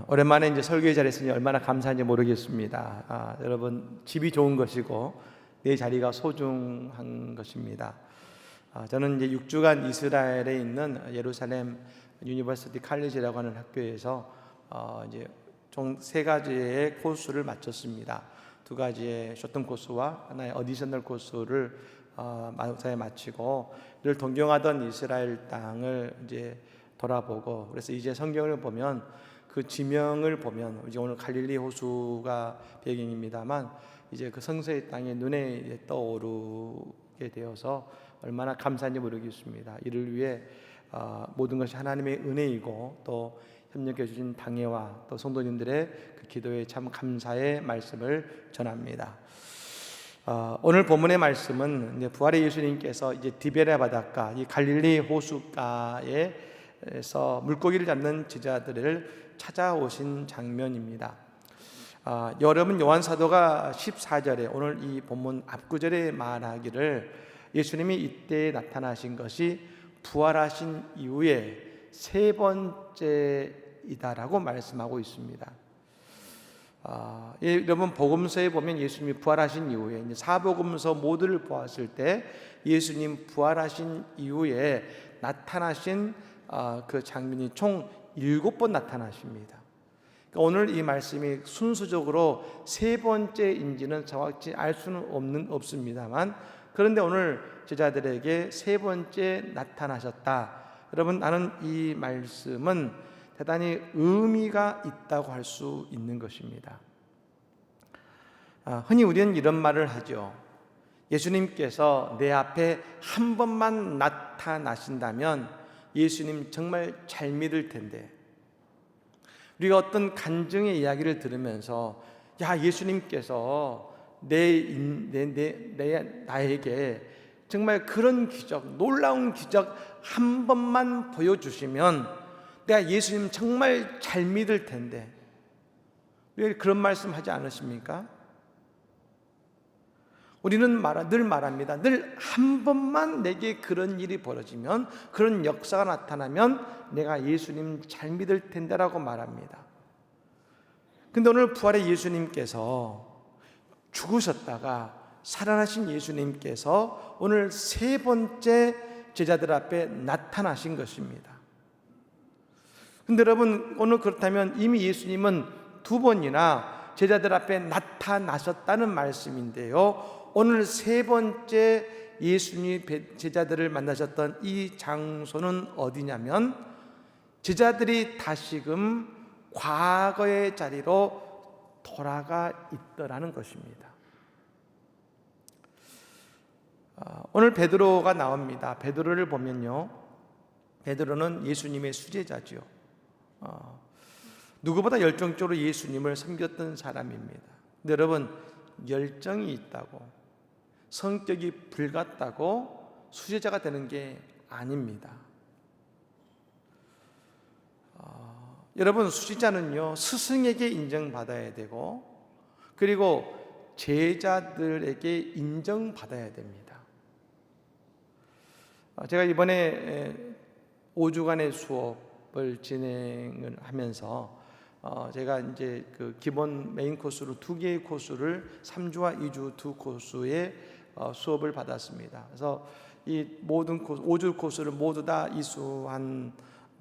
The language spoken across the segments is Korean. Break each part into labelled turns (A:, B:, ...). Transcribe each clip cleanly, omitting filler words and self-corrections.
A: 오랜만에 이제 설교의 자리에 있으니 얼마나 감사한지 모르겠습니다. 여러분, 집이 좋은 것이고 내 자리가 소중한 것입니다. 저는 이제 6주간 이스라엘에 있는 예루살렘 유니버시티 칼리지라고 하는 학교에서 이제 총 3가지의 코스를 마쳤습니다. 2가지의 쇼트 코스와 하나의 어디셔널 코스를 마사에 마치고 늘 동경하던 이스라엘 땅을 이제 돌아보고, 그래서 이제 성경을 보면 그 지명을 보면, 이제 오늘 갈릴리 호수가 배경입니다만 이제 그 성서의 땅이 눈에 떠오르게 되어서 얼마나 감사한지 모르겠습니다. 이를 위해 모든 것이 하나님의 은혜이고 또 협력해 주신 당회와 또 성도님들의 그 기도에 참 감사의 말씀을 전합니다. 오늘 본문의 말씀은 이제 부활의 예수님께서 이제 디베랴 바닷가, 이 갈릴리 호수가에서 물고기를 잡는 제자들을 찾아오신 장면입니다. 여러분, 요한 사도가 14절에 오늘 이 본문 앞구절에 말하기를 예수님이 이때 나타나신 것이 부활하신 이후에 3번째이다라고 말씀하고 있습니다. 여러분, 복음서에 보면 예수님이 부활하신 이후에 이제 사복음서 모두를 보았을 때 예수님 부활하신 이후에 나타나신 그 장면이 총 7번 나타나십니다. 그러니까 오늘 이 말씀이 순서적으로 3번째인지는 정확히 알 수는 없습니다만, 그런데 오늘 제자들에게 3번째 나타나셨다. 여러분, 나는 이 말씀은 대단히 의미가 있다고 할 수 있는 것입니다. 흔히 우리는 이런 말을 하죠. 예수님께서 내 앞에 한 번만 나타나신다면 예수님 정말 잘 믿을 텐데, 우리가 어떤 간증의 이야기를 들으면서 예수님께서 나에게 정말 그런 기적, 놀라운 기적 한 번만 보여주시면 내가 예수님 정말 잘 믿을 텐데, 왜 그런 말씀 하지 않으십니까? 우리는 늘 말합니다. 늘 한 번만 내게 그런 일이 벌어지면, 그런 역사가 나타나면 내가 예수님 잘 믿을 텐데라고 말합니다. 근데 오늘 부활의 예수님께서 죽으셨다가 살아나신 예수님께서 오늘 3번째 제자들 앞에 나타나신 것입니다. 근데 여러분, 오늘 그렇다면 이미 예수님은 2번이나 제자들 앞에 나타나셨다는 말씀인데요, 오늘 3번째 예수님이 제자들을 만나셨던 이 장소는 어디냐면 제자들이 다시금 과거의 자리로 돌아가 있더라는 것입니다. 오늘 베드로가 나옵니다. 베드로를 보면요, 베드로는 예수님의 수제자죠. 누구보다 열정적으로 예수님을 섬겼던 사람입니다. 근데 여러분, 열정이 있다고, 성격이 불같다고 수제자가 되는 게 아닙니다. 여러분, 수제자는요, 스승에게 인정받아야 되고, 그리고 제자들에게 인정받아야 됩니다. 제가 이번에 5주간의 수업을 진행을 하면서 제가 이제 그 기본 메인 코스로 2개의 코스를 3주와 2주 2코스의 수업을 받았습니다. 그래서 이 모든 코스, 5주 코스를 모두 다 이수한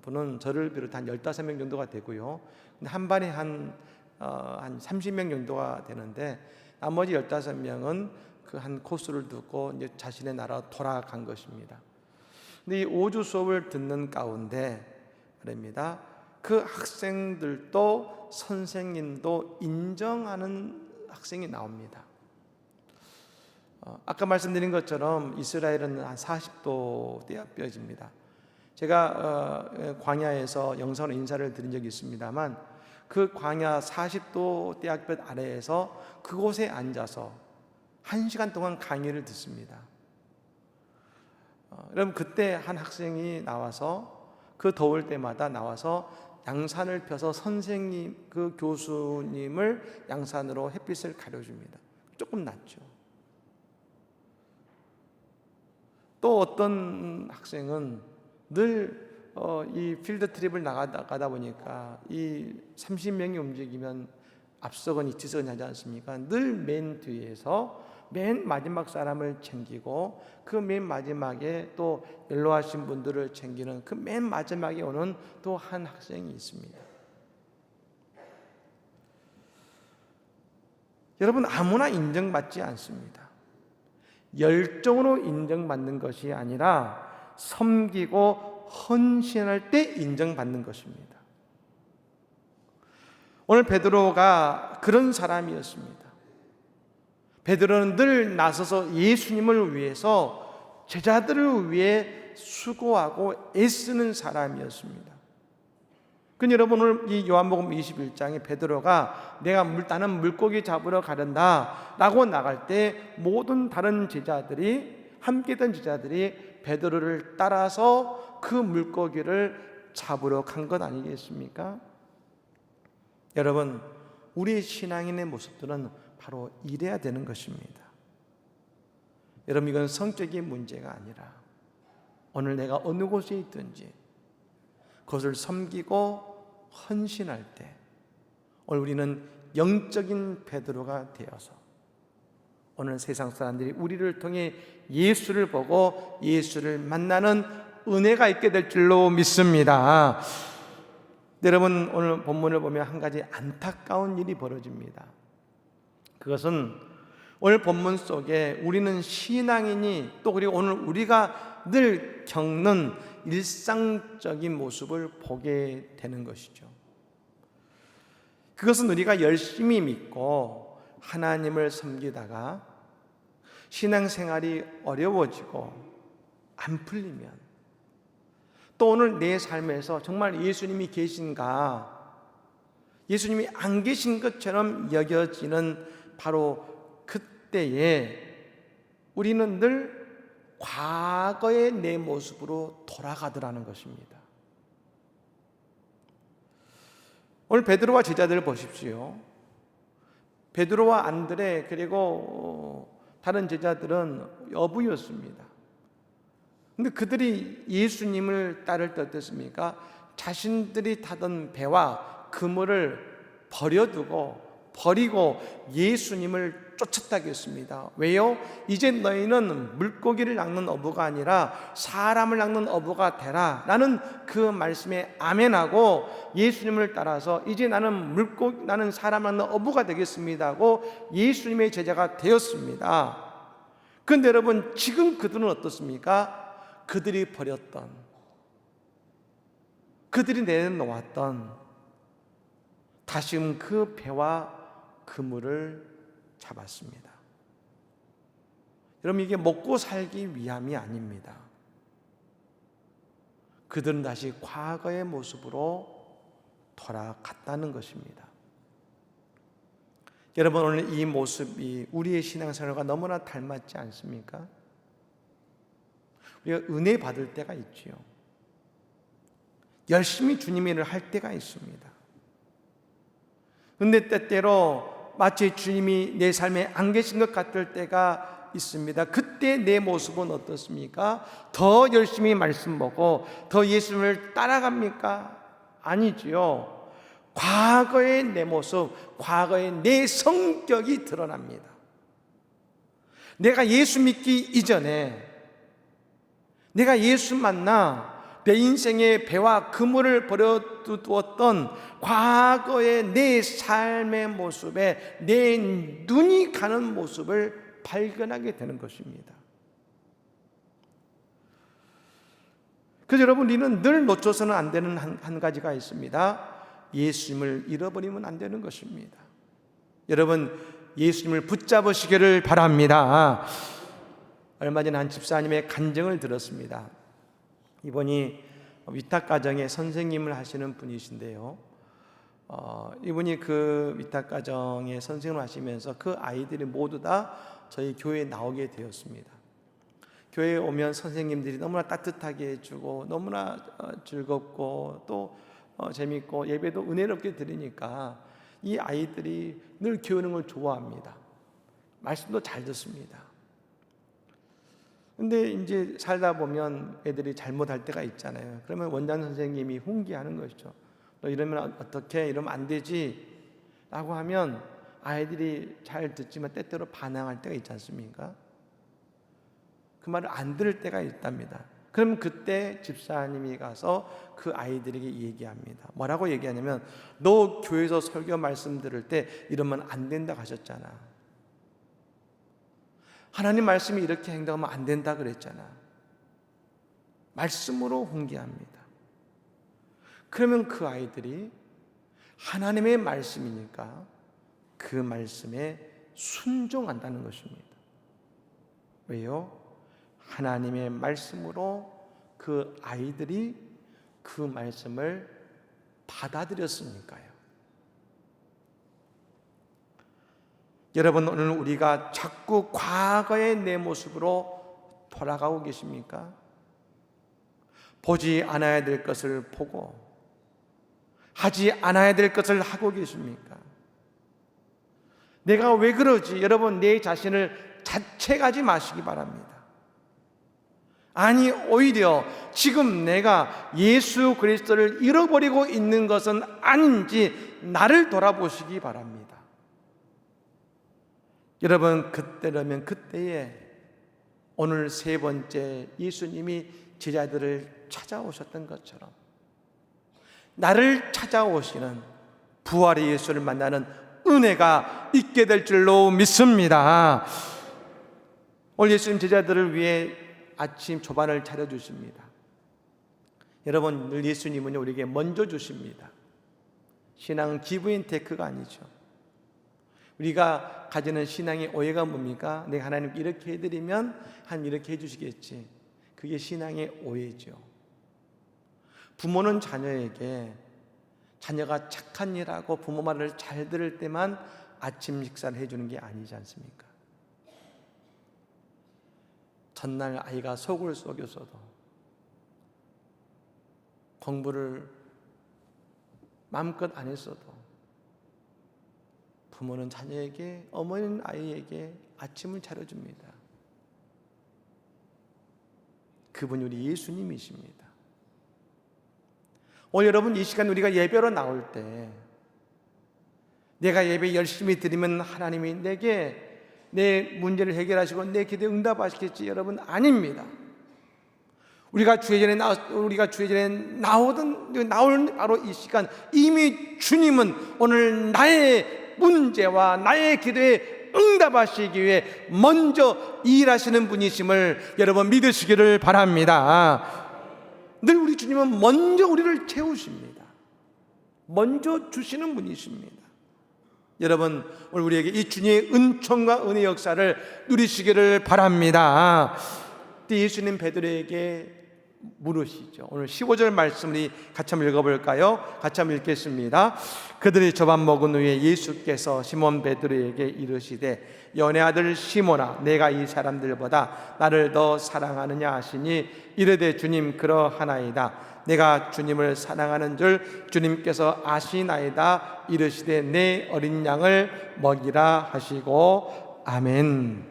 A: 분은 저를 비롯한 15명 정도가 되고요. 근데 한 반에 한 30명 정도가 되는데, 나머지 15명은 그 한 코스를 듣고 이제 자신의 나라로 돌아간 것입니다. 근데 이 5주 수업을 듣는 가운데 말입니다, 그 학생들도 선생님도 인정하는 학생이 나옵니다. 아까 말씀드린 것처럼 이스라엘은 한 40도 대학교입니다. 제가 광야에서 영상으로 인사를 드린 적이 있습니다만, 그 광야 40도 대학교 아래에서 그곳에 앉아서 1시간 동안 강의를 듣습니다. 여러분, 그때 한 학생이 나와서 그 더울 때마다 나와서 양산을 펴서 선생님, 그 교수님을 양산으로 햇빛을 가려줍니다. 조금 낫죠. 또 어떤 학생은 늘 이 필드 트립을 나가다 보니까 이 30명이 움직이면 앞서거니 뒤서거니 하지 않습니까? 늘 맨 뒤에서 맨 마지막 사람을 챙기고 그 맨 마지막에 또 연로하신 분들을 챙기는 그 맨 마지막에 오는 또 한 학생이 있습니다. 여러분, 아무나 인정받지 않습니다. 열정으로 인정받는 것이 아니라 섬기고 헌신할 때 인정받는 것입니다. 오늘 베드로가 그런 사람이었습니다. 베드로는 늘 나서서 예수님을 위해서 제자들을 위해 수고하고 애쓰는 사람이었습니다. 그 여러분, 오늘 이 요한복음 21장에 베드로가 나는 물고기 잡으러 가련다 라고 나갈 때 모든 다른 제자들이 함께 있던 제자들이 베드로를 따라서 그 물고기를 잡으러 간 것 아니겠습니까? 여러분, 우리의 신앙인의 모습들은 바로 이래야 되는 것입니다. 여러분, 이건 성적인 문제가 아니라 오늘 내가 어느 곳에 있든지 그것을 섬기고 헌신할 때 오늘 우리는 영적인 베드로가 되어서 오늘 세상 사람들이 우리를 통해 예수를 보고 예수를 만나는 은혜가 있게 될 줄로 믿습니다. 여러분, 오늘 본문을 보면 한 가지 안타까운 일이 벌어집니다. 그것은 오늘 본문 속에 우리는 신앙인이 또 그리고 오늘 우리가 늘 겪는 일상적인 모습을 보게 되는 것이죠. 그것은 우리가 열심히 믿고 하나님을 섬기다가 신앙생활이 어려워지고 안 풀리면 또 오늘 내 삶에서 정말 예수님이 계신가, 예수님이 안 계신 것처럼 여겨지는 바로 그때에 우리는 늘 과거의 내 모습으로 돌아가더라는 것입니다. 오늘 베드로와 제자들을 보십시오. 베드로와 안드레 그리고 다른 제자들은 어부였습니다. 근데 그들이 예수님을 따를 때 어땠습니까? 자신들이 타던 배와 그물을 버리고 예수님을 쫓았다고 했습니다. 왜요? 이제 너희는 물고기를 낚는 어부가 아니라 사람을 낚는 어부가 되라 라는 그 말씀에 아멘하고 예수님을 따라서 이제 나는 사람 낚는 어부가 되겠습니다 하고 예수님의 제자가 되었습니다. 그런데 여러분, 지금 그들은 어떻습니까? 그들이 버렸던, 그들이 내놓았던 다시금 그 배와 그물을 잡았습니다. 여러분, 이게 먹고 살기 위함이 아닙니다. 그들은 다시 과거의 모습으로 돌아갔다는 것입니다. 여러분, 오늘 이 모습이 우리의 신앙생활과 너무나 닮았지 않습니까? 우리가 은혜 받을 때가 있지요. 열심히 주님의 일을 할 때가 있습니다. 근데 때때로 마치 주님이 내 삶에 안 계신 것 같을 때가 있습니다. 그때 내 모습은 어떻습니까? 더 열심히 말씀 보고 더 예수님을 따라갑니까? 아니지요. 과거의 내 모습, 과거의 내 성격이 드러납니다. 내가 예수 믿기 이전에, 내가 예수 만나 내 인생의 배와 그물을 버려두었던 과거의 내 삶의 모습에 내 눈이 가는 모습을 발견하게 되는 것입니다. 그래서 여러분, 우리는 늘 놓쳐서는 안 되는 한 가지가 있습니다. 예수님을 잃어버리면 안 되는 것입니다. 여러분, 예수님을 붙잡으시기를 바랍니다. 얼마 전에 한 집사님의 간증을 들었습니다. 이분이 위탁가정의 선생님을 하시는 분이신데요, 이분이 그 위탁가정의 선생님을 하시면서 그 아이들이 모두 다 저희 교회에 나오게 되었습니다. 교회에 오면 선생님들이 너무나 따뜻하게 해주고 너무나 즐겁고 또 재밌고 예배도 은혜롭게 드리니까 이 아이들이 늘 교회 오는 걸 좋아합니다. 말씀도 잘 듣습니다. 근데 이제 살다 보면 애들이 잘못할 때가 있잖아요. 그러면 원장 선생님이 훈계하는 것이죠. 너 이러면 어떻게, 이러면 안 되지 라고 하면 아이들이 잘 듣지만 때때로 반항할 때가 있지 않습니까? 그 말을 안 들을 때가 있답니다. 그럼 그때 집사님이 가서 그 아이들에게 얘기합니다. 뭐라고 얘기하냐면, 너 교회에서 설교 말씀 들을 때 이러면 안 된다고 하셨잖아. 하나님 말씀이 이렇게 행동하면 안 된다 그랬잖아. 말씀으로 훈계합니다. 그러면 그 아이들이 하나님의 말씀이니까 그 말씀에 순종한다는 것입니다. 왜요? 하나님의 말씀으로 그 아이들이 그 말씀을 받아들였으니까요. 여러분, 오늘 우리가 자꾸 과거의 내 모습으로 돌아가고 계십니까? 보지 않아야 될 것을 보고 하지 않아야 될 것을 하고 계십니까? 내가 왜 그러지? 여러분, 내 자신을 자책하지 마시기 바랍니다. 아니, 오히려 지금 내가 예수 그리스도를 잃어버리고 있는 것은 아닌지 나를 돌아보시기 바랍니다. 여러분, 그때라면 그때에 오늘 세 번째 예수님이 제자들을 찾아오셨던 것처럼 나를 찾아오시는 부활의 예수를 만나는 은혜가 있게 될 줄로 믿습니다. 오늘 예수님 제자들을 위해 아침 조반을 차려주십니다. 여러분, 늘 예수님은 우리에게 먼저 주십니다. 신앙은 give and take가 아니죠. 우리가 가지는 신앙의 오해가 뭡니까? 내가 하나님께 이렇게 해드리면 하나님 이렇게 해주시겠지. 그게 신앙의 오해죠. 부모는 자녀에게 자녀가 착한 일하고 부모 말을 잘 들을 때만 아침 식사를 해주는 게 아니지 않습니까? 전날 아이가 속을 썩여서도 공부를 마음껏 안 했어도 부모는 자녀에게, 어머니는 아이에게 아침을 차려줍니다. 그분이 우리 예수님이십니다. 오늘 여러분, 이 시간 우리가 예배로 나올 때 내가 예배 열심히 드리면 하나님이 내게 내 문제를 해결하시고 내 기도에 응답하시겠지, 여러분, 아닙니다. 우리가 주의 전에 나올 바로 이 시간, 이미 주님은 오늘 나의 문제와 나의 기도에 응답하시기 위해 먼저 일하시는 분이심을 여러분 믿으시기를 바랍니다. 늘 우리 주님은 먼저 우리를 채우십니다. 먼저 주시는 분이십니다. 여러분, 오늘 우리에게 이 주님의 은총과 은혜 역사를 누리시기를 바랍니다. 예수님 베드로에게 물으시죠. 오늘 15절 말씀을 같이 한번 읽어볼까요? 같이 한번 읽겠습니다. 그들이 저밥 먹은 후에 예수께서 시몬 베드로에게 이르시되, 연의 아들 시몬아, 내가 이 사람들보다 나를 더 사랑하느냐 하시니, 이르되 주님, 그러하나이다. 내가 주님을 사랑하는 줄 주님께서 아시나이다. 이르시되 내 어린 양을 먹이라 하시고. 아멘.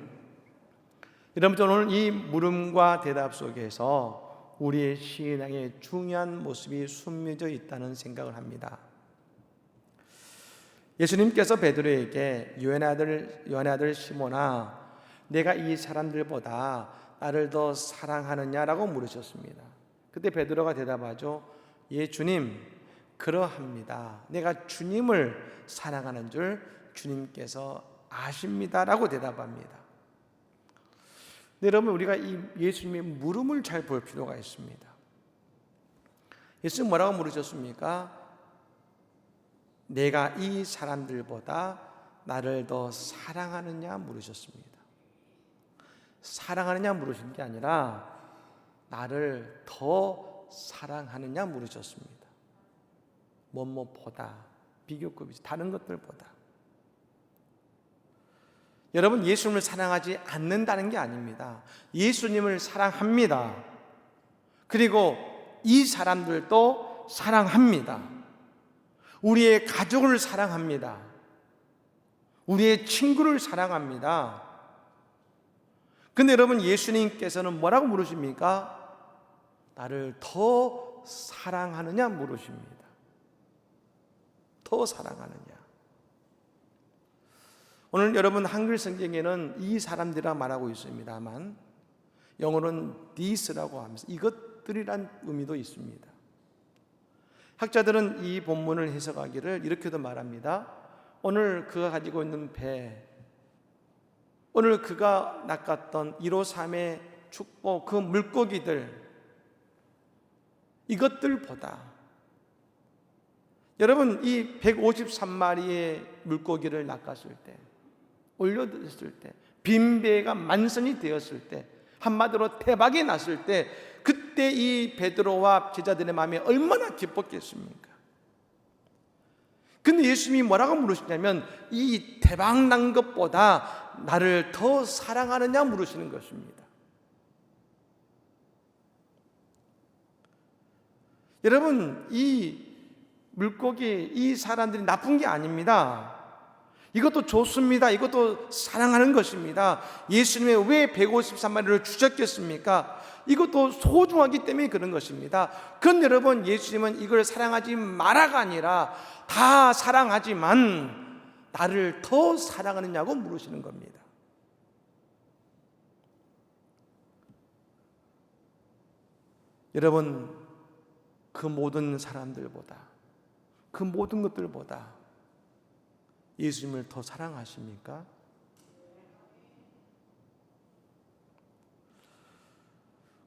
A: 여러분, 저는 오늘 이 물음과 대답 속에서 우리의 신앙의 중요한 모습이 숨겨져 있다는 생각을 합니다. 예수님께서 베드로에게, 요한의 아들 시몬아, 내가 이 사람들보다 나를 더 사랑하느냐라고 물으셨습니다. 그때 베드로가 대답하죠. 예, 주님, 그러합니다. 내가 주님을 사랑하는 줄 주님께서 아십니다라고 대답합니다. 네, 여러분, 우리가 이 예수님의 물음을 잘 볼 필요가 있습니다. 예수님 뭐라고 물으셨습니까? 내가 이 사람들보다 나를 더 사랑하느냐 물으셨습니다. 사랑하느냐 물으신 게 아니라 나를 더 사랑하느냐 물으셨습니다. 뭐보다, 비교급이지, 다른 것들보다. 여러분, 예수님을 사랑하지 않는다는 게 아닙니다. 예수님을 사랑합니다. 그리고 이 사람들도 사랑합니다. 우리의 가족을 사랑합니다. 우리의 친구를 사랑합니다. 근데 여러분, 예수님께서는 뭐라고 물으십니까? 나를 더 사랑하느냐 물으십니다. 더 사랑하느냐. 오늘 여러분, 한글 성경에는 이 사람들이라 말하고 있습니다만 영어로는 this라고 하면서 이것들이란 의미도 있습니다. 학자들은 이 본문을 해석하기를 이렇게도 말합니다. 오늘 그가 가지고 있는 배, 오늘 그가 낚았던 153의 축복, 그 물고기들, 이것들보다 여러분, 이 153마리의 물고기를 낚았을 때, 올려드렸을 때, 빈배가 만선이 되었을 때, 한마디로 대박이 났을 때, 그때 이 베드로와 제자들의 마음이 얼마나 기뻤겠습니까? 근데 예수님이 뭐라고 물으시냐면 이 대박 난 것보다 나를 더 사랑하느냐 물으시는 것입니다. 여러분, 이 물고기, 이 사람들이 나쁜 게 아닙니다. 이것도 좋습니다. 이것도 사랑하는 것입니다. 예수님이 왜 153마리를 주셨겠습니까? 이것도 소중하기 때문에 그런 것입니다. 그런데 여러분, 예수님은 이걸 사랑하지 마라가 아니라 다 사랑하지만 나를 더 사랑하느냐고 물으시는 겁니다. 여러분, 그 모든 사람들보다, 그 모든 것들보다 예수님을 더 사랑하십니까?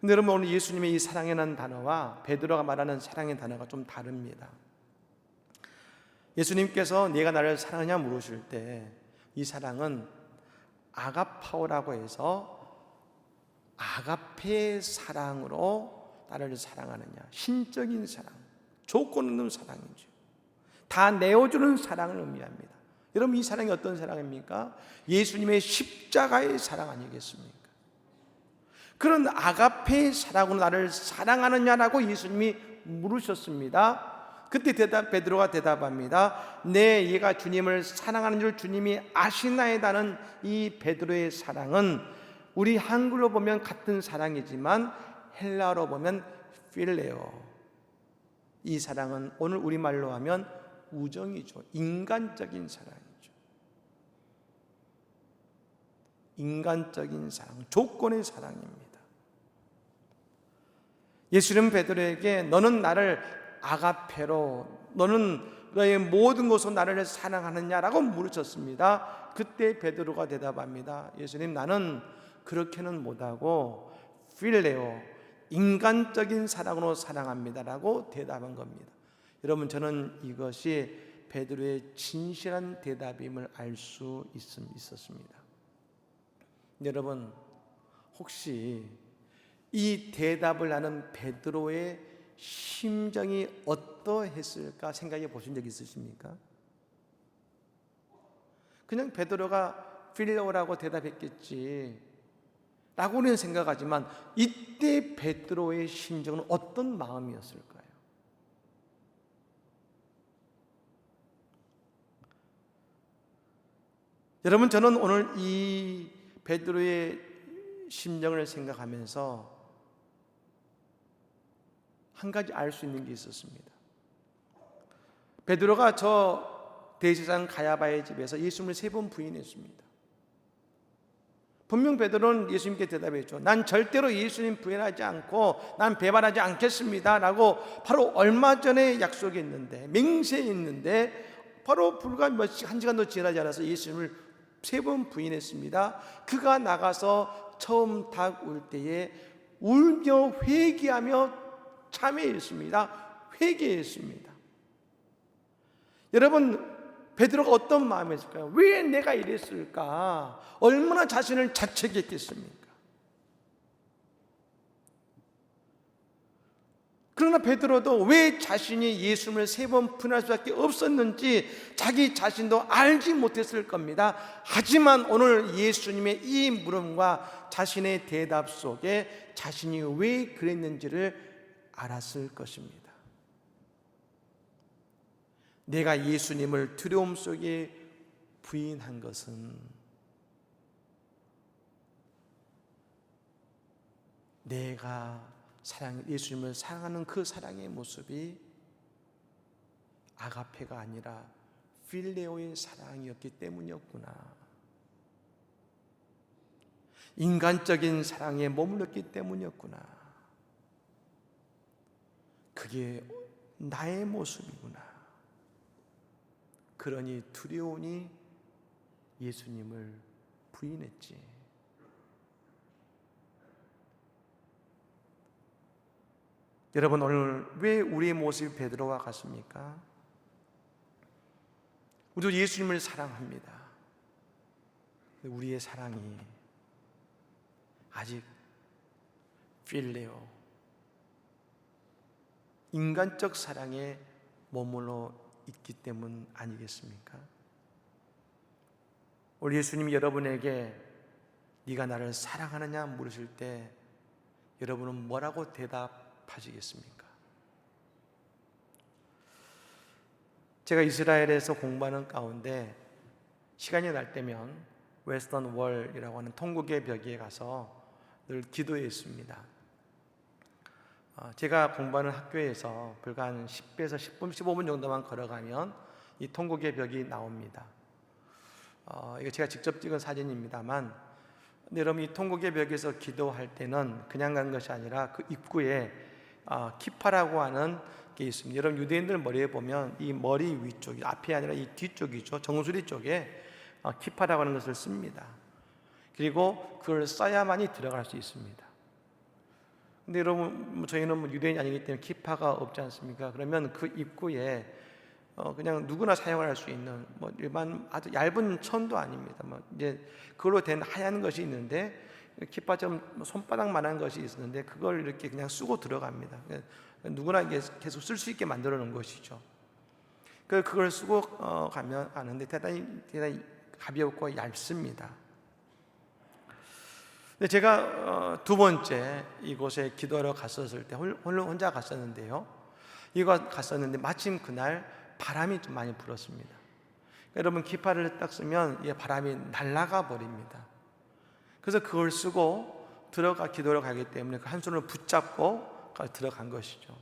A: 근데 여러분, 오늘 예수님의 이 사랑이라는 단어와 베드로가 말하는 사랑의 단어가 좀 다릅니다. 예수님께서 네가 나를 사랑하냐 물으실 때 이 사랑은 아가파오라고 해서 아가페의 사랑으로 나를 사랑하느냐, 신적인 사랑, 조건 없는 사랑이죠. 다 내어주는 사랑을 의미합니다. 여러분, 이 사랑이 어떤 사랑입니까? 예수님의 십자가의 사랑 아니겠습니까? 그런 아가페의 사랑으로 나를 사랑하느냐라고 예수님이 물으셨습니다. 그때 베드로가 대답합니다. 네, 얘가 주님을 사랑하는 줄 주님이 아시나이다는 이 베드로의 사랑은 우리 한글로 보면 같은 사랑이지만 헬라어로 보면 필레오, 이 사랑은 오늘 우리말로 하면 우정이죠. 인간적인 사랑이죠. 인간적인 사랑, 조건의 사랑입니다. 예수님은 베드로에게 너는 나를 아가페로, 너는 너의 모든 것으로 나를 사랑하느냐라고 물으셨습니다. 그때 베드로가 대답합니다. 예수님, 나는 그렇게는 못하고 필레오, 인간적인 사랑으로 사랑합니다라고 대답한 겁니다. 여러분, 저는 이것이 베드로의 진실한 대답임을 알 수 있었습니다. 여러분, 혹시 이 대답을 하는 베드로의 심정이 어떠했을까 생각해 보신 적 있으십니까? 그냥 베드로가 필레오라고 대답했겠지 라고는 생각하지만 이때 베드로의 심정은 어떤 마음이었을까요? 여러분, 저는 오늘 이 베드로의 심정을 생각하면서 한 가지 알 수 있는 게 있었습니다. 베드로가 저 대제사장 가야바의 집에서 예수님을 3번 부인했습니다. 분명 베드로는 예수님께 대답했죠. 난 절대로 예수님 부인하지 않고 난 배반하지 않겠습니다 라고 바로 얼마 전에 약속했는데, 맹세했는데 바로 불과 한 시간도 지나지 않아서 예수님을 3번 부인했습니다. 그가 나가서 처음 닭 울 때에 울며 회개하며 참회했습니다. 회개했습니다. 여러분, 베드로가 어떤 마음이었을까요? 왜 내가 이랬을까? 얼마나 자신을 자책했겠습니까? 그러나 베드로도 왜 자신이 예수님을 3번 부인할 수밖에 없었는지 자기 자신도 알지 못했을 겁니다. 하지만 오늘 예수님의 이 물음과 자신의 대답 속에 자신이 왜 그랬는지를 알았을 것입니다. 내가 예수님을 두려움 속에 부인한 것은 내가 예수님을 사랑하는 그 사랑의 모습이 아가페가 아니라 필레오의 사랑이었기 때문이었구나. 인간적인 사랑에 머물렀기 때문이었구나. 그게 나의 모습이구나. 그러니 두려우니 예수님을 부인했지. 여러분, 오늘 왜 우리의 모습이 베드로와 같습니까? 우리도 예수님을 사랑합니다. 우리의 사랑이 아직 필레오, 인간적 사랑에 머물러 있기 때문 아니겠습니까? 우리 예수님이 여러분에게 네가 나를 사랑하느냐 물으실 때 여러분은 뭐라고 대답하시겠습니까? 제가 이스라엘에서 공부하는 가운데 시간이 날 때면 웨스턴 월이라고 하는 통곡의 벽에 가서 늘 기도했습니다. 제가 공부하는 학교에서 불과 한 10에서 10분, 15분 정도만 걸어가면 이 통곡의 벽이 나옵니다. 이거 제가 직접 찍은 사진입니다만, 근데 여러분, 이 통곡의 벽에서 기도할 때는 그냥 간 것이 아니라 그 입구에 키파라고 하는 게 있습니다. 여러분, 유대인들 머리에 보면 이 머리 위쪽이, 앞이 아니라 이 뒤쪽이죠. 정수리 쪽에 키파라고 하는 것을 씁니다. 그리고 그걸 써야만이 들어갈 수 있습니다. 근데 여러분, 저희는 유대인이 아니기 때문에 키파가 없지 않습니까? 그러면 그 입구에 그냥 누구나 사용을 할 수 있는 일반 아주 얇은 천도 아닙니다. 이제 그걸로 된 하얀 것이 있는데, 키파처럼 손바닥만한 것이 있었는데 그걸 이렇게 그냥 쓰고 들어갑니다. 누구나 계속 쓸 수 있게 만들어 놓은 것이죠. 그걸 쓰고 가는데 대단히 가볍고 얇습니다. 근데 제가 두 번째 이곳에 기도하러 갔었을 때 혼자 갔었는데요. 이거 갔었는데 마침 그날 바람이 좀 많이 불었습니다. 여러분, 기파를 딱 쓰면 이 바람이 날아가 버립니다. 그래서 그걸 쓰고 기도하러 가기 때문에 그 한 손을 붙잡고 들어간 것이죠.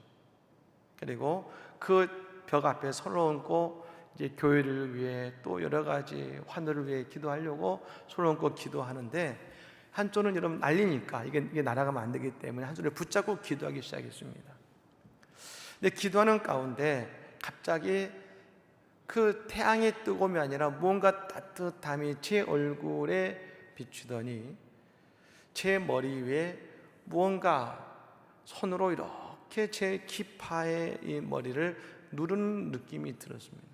A: 그리고 그 벽 앞에 손을 얹고 이제 교회를 위해 또 여러 가지 환우를 위해 기도하려고 손을 얹고 기도하는데, 한쪽은 여러분 날리니까 이게 날아가면 안 되기 때문에 한 손을 붙잡고 기도하기 시작했습니다. 근데 기도하는 가운데 갑자기 그 태양의 뜨거움이 아니라 무언가 따뜻함이 제 얼굴에 비추더니 제 머리 위에 무언가 손으로 이렇게 제 기파의 이 머리를 누르는 느낌이 들었습니다.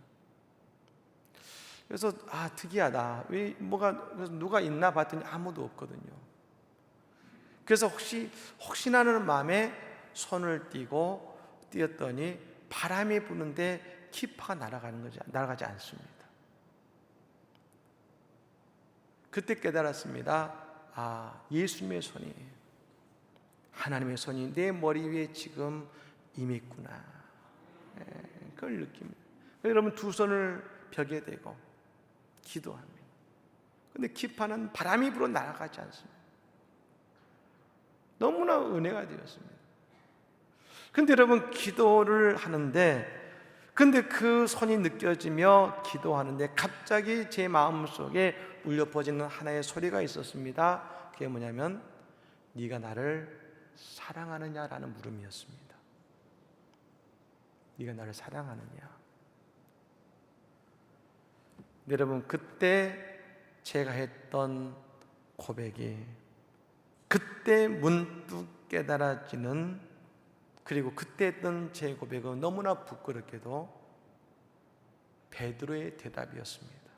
A: 그래서 특이하다. 그래서 누가 있나 봤더니 아무도 없거든요. 그래서 혹시나 하는 마음에 손을 띄었더니 바람이 부는데 기파가 날아가지 않습니다. 그때 깨달았습니다. 예수님의 손이, 하나님의 손이 내 머리 위에 지금 임했구나. 그걸 느낍니다. 여러분, 두 손을 벽에 대고 기도합니다. 근데 기파는 바람이 불어 날아가지 않습니다. 너무나 은혜가 되었습니다. 근데 여러분, 기도를 하는데, 근데 그 손이 느껴지며 기도하는데 갑자기 제 마음속에 울려 퍼지는 하나의 소리가 있었습니다. 그게 뭐냐면 네가 나를 사랑하느냐라는 물음이었습니다. 네가 나를 사랑하느냐. 여러분, 그때 제가 했던 고백이, 그때 문득 깨달아지는, 그리고 그때 했던 제 고백은 너무나 부끄럽게도 베드로의 대답이었습니다.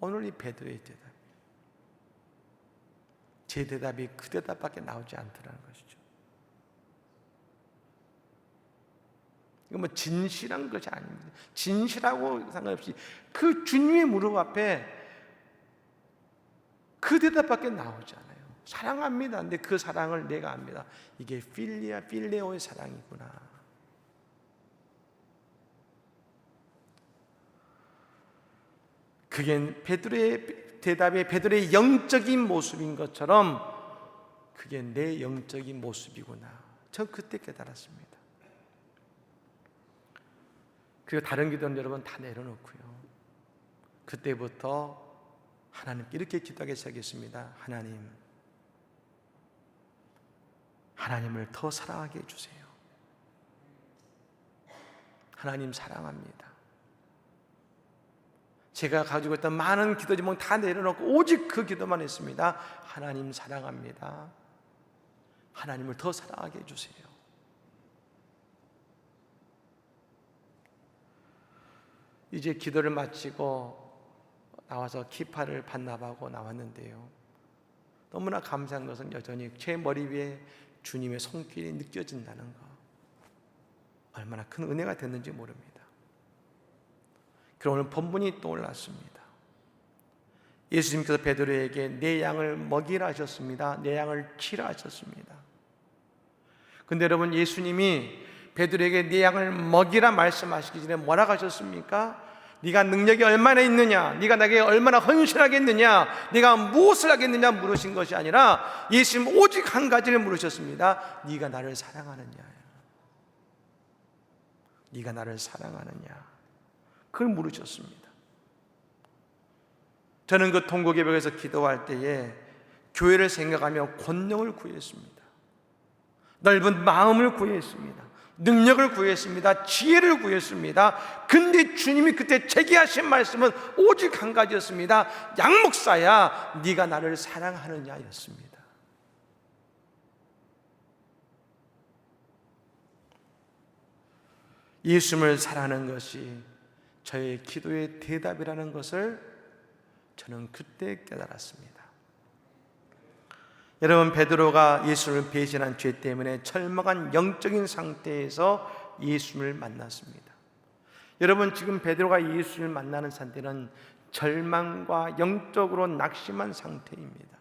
A: 오늘 이 베드로의 대답, 제 대답이 그 대답밖에 나오지 않더라는 것이죠. 이거 진실한 것이 아닙니다. 진실하고 상관없이 그 주님의 무릎 앞에 그 대답밖에 나오지 않아요. 사랑합니다. 근데 그 사랑을 내가 압니다. 이게 필레오의 사랑이구나. 그게 베드로의 대답이 베드로의 영적인 모습인 것처럼 그게 내 영적인 모습이구나. 전 그때 깨달았습니다. 그리고 다른 기도는 여러분 다 내려놓고요, 그때부터 하나님께 이렇게 기도하기 시작했습니다. 하나님을 더 사랑하게 해주세요. 하나님 사랑합니다. 제가 가지고 있던 많은 기도 제목 다 내려놓고 오직 그 기도만 했습니다. 하나님 사랑합니다. 하나님을 더 사랑하게 해주세요. 이제 기도를 마치고 나와서 기파를 반납하고 나왔는데요, 너무나 감사한 것은 여전히 제 머리 위에 주님의 손길이 느껴진다는 것, 얼마나 큰 은혜가 됐는지 모릅니다. 그리고 오늘 본문이 떠올랐습니다. 예수님께서 베드로에게 내 양을 먹이라 하셨습니다. 내 양을 치라 하셨습니다. 근데 여러분, 예수님이 베드로에게 네 양을 먹이라 말씀하시기 전에 뭐라고 하셨습니까? 네가 능력이 얼마나 있느냐, 네가 나에게 얼마나 헌신하겠느냐, 네가 무엇을 하겠느냐 물으신 것이 아니라 예수님 오직 한 가지를 물으셨습니다. 네가 나를 사랑하느냐, 네가 나를 사랑하느냐, 그걸 물으셨습니다. 저는 그 통곡의벽에서 기도할 때에 교회를 생각하며 권능을 구했습니다. 넓은 마음을 구했습니다. 능력을 구했습니다. 지혜를 구했습니다. 근데 주님이 그때 제게 하신 말씀은 오직 한 가지였습니다. 양 목사야, 네가 나를 사랑하느냐 였습니다. 예수님을 사랑하는 것이 저의 기도의 대답이라는 것을 저는 그때 깨달았습니다. 여러분, 베드로가 예수를 배신한 죄 때문에 절망한 영적인 상태에서 예수님을 만났습니다. 여러분, 지금 베드로가 예수를 만나는 상태는 절망과 영적으로 낙심한 상태입니다.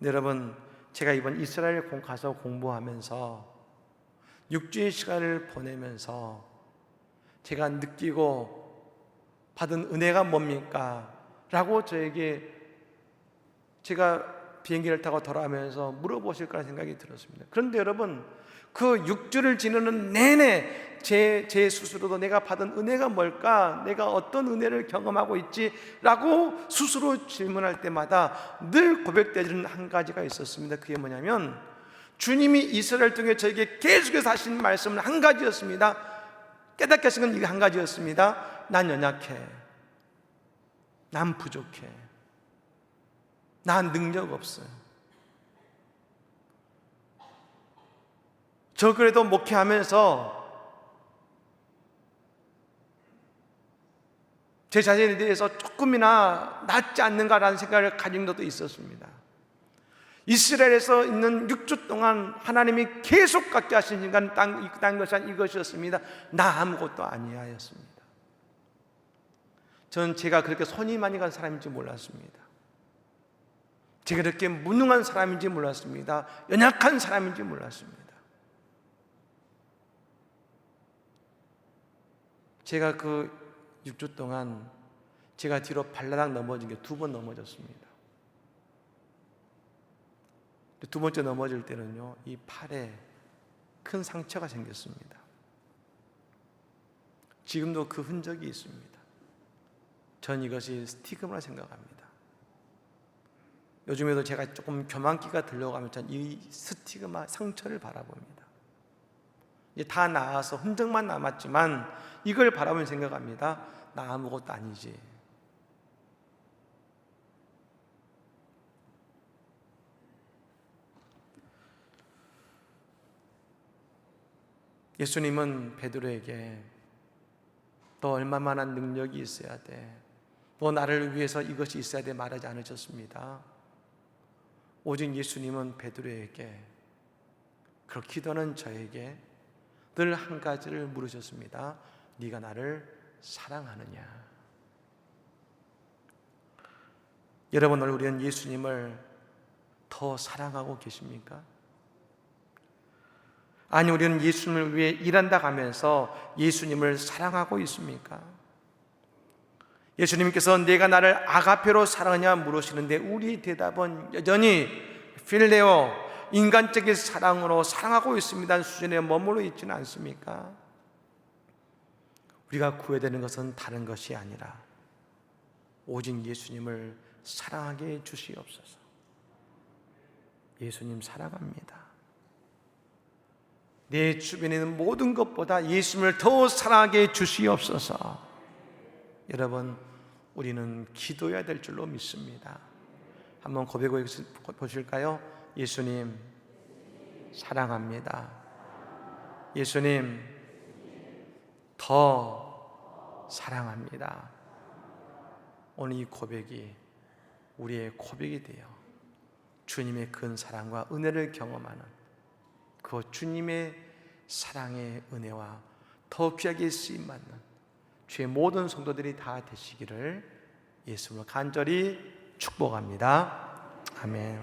A: 여러분, 제가 이번 이스라엘 가서 공부하면서 6주의 시간을 보내면서 제가 느끼고 받은 은혜가 뭡니까? 라고 제가 비행기를 타고 돌아오면서 물어보실 거라는 생각이 들었습니다. 그런데 여러분, 그 6주를 지내는 내내 제 스스로도 내가 받은 은혜가 뭘까? 내가 어떤 은혜를 경험하고 있지? 라고 스스로 질문할 때마다 늘 고백되는 한 가지가 있었습니다. 그게 뭐냐면, 주님이 이스라엘 통해 저에게 계속해서 하신 말씀은 한 가지였습니다. 깨닫게 하신 건 이게 한 가지였습니다. 난 연약해, 난 부족해, 난 능력 없어요. 저 그래도 목회하면서 제 자신에 대해서 조금이나 낫지 않는가라는 생각을 가진 것도 있었습니다. 이스라엘에서 있는 6주 동안 하나님이 계속 갖게 하신 인간 땅 것이 이것이었습니다. 나 아무것도 아니야였습니다. 저는 제가 그렇게 손이 많이 간 사람인지 몰랐습니다. 제가 그렇게 무능한 사람인지 몰랐습니다. 연약한 사람인지 몰랐습니다. 제가 그 6주 동안 제가 뒤로 발라당 넘어진 게 2번 넘어졌습니다. 두 번째 넘어질 때는요, 이 팔에 큰 상처가 생겼습니다. 지금도 그 흔적이 있습니다. 전 이것이 스티그마라 생각합니다. 요즘에도 제가 조금 교만기가 들려고 하면 전 이 스티그마 상처를 바라봅니다. 이제 다 나아서 흔적만 남았지만 이걸 바라보면 생각합니다. 나 아무것도 아니지. 예수님은 베드로에게 너 얼마만한 능력이 있어야 돼, 너 나를 위해서 이것이 있어야 돼 말하지 않으셨습니다. 오직 예수님은 베드로에게, 그렇게 기도하는 저에게 늘 한 가지를 물으셨습니다. 네가 나를 사랑하느냐? 여러분, 오늘 우리는 예수님을 더 사랑하고 계십니까? 아니, 우리는 예수님을 위해 일한다 하면서 예수님을 사랑하고 있습니까? 예수님께서 내가 나를 아가페로 사랑하냐 물으시는데 우리 대답은 여전히 필레오, 인간적인 사랑으로 사랑하고 있습니다는 수준에 머물러 있지는 않습니까? 우리가 구해야 되는 것은 다른 것이 아니라 오직 예수님을 사랑하게 해 주시옵소서. 예수님 사랑합니다. 내 주변에 있는 모든 것보다 예수님을 더 사랑하게 해 주시옵소서. 여러분, 우리는 기도해야 될 줄로 믿습니다. 한번 고백해 보실까요? 예수님 사랑합니다. 예수님 더 사랑합니다. 오늘 이 고백이 우리의 고백이 되어 주님의 큰 사랑과 은혜를 경험하는 그 주님의 사랑의 은혜와 더 귀하게 쓰임받는 주의 모든 성도들이 다 되시기를 예수님으로 간절히 축복합니다. 아멘.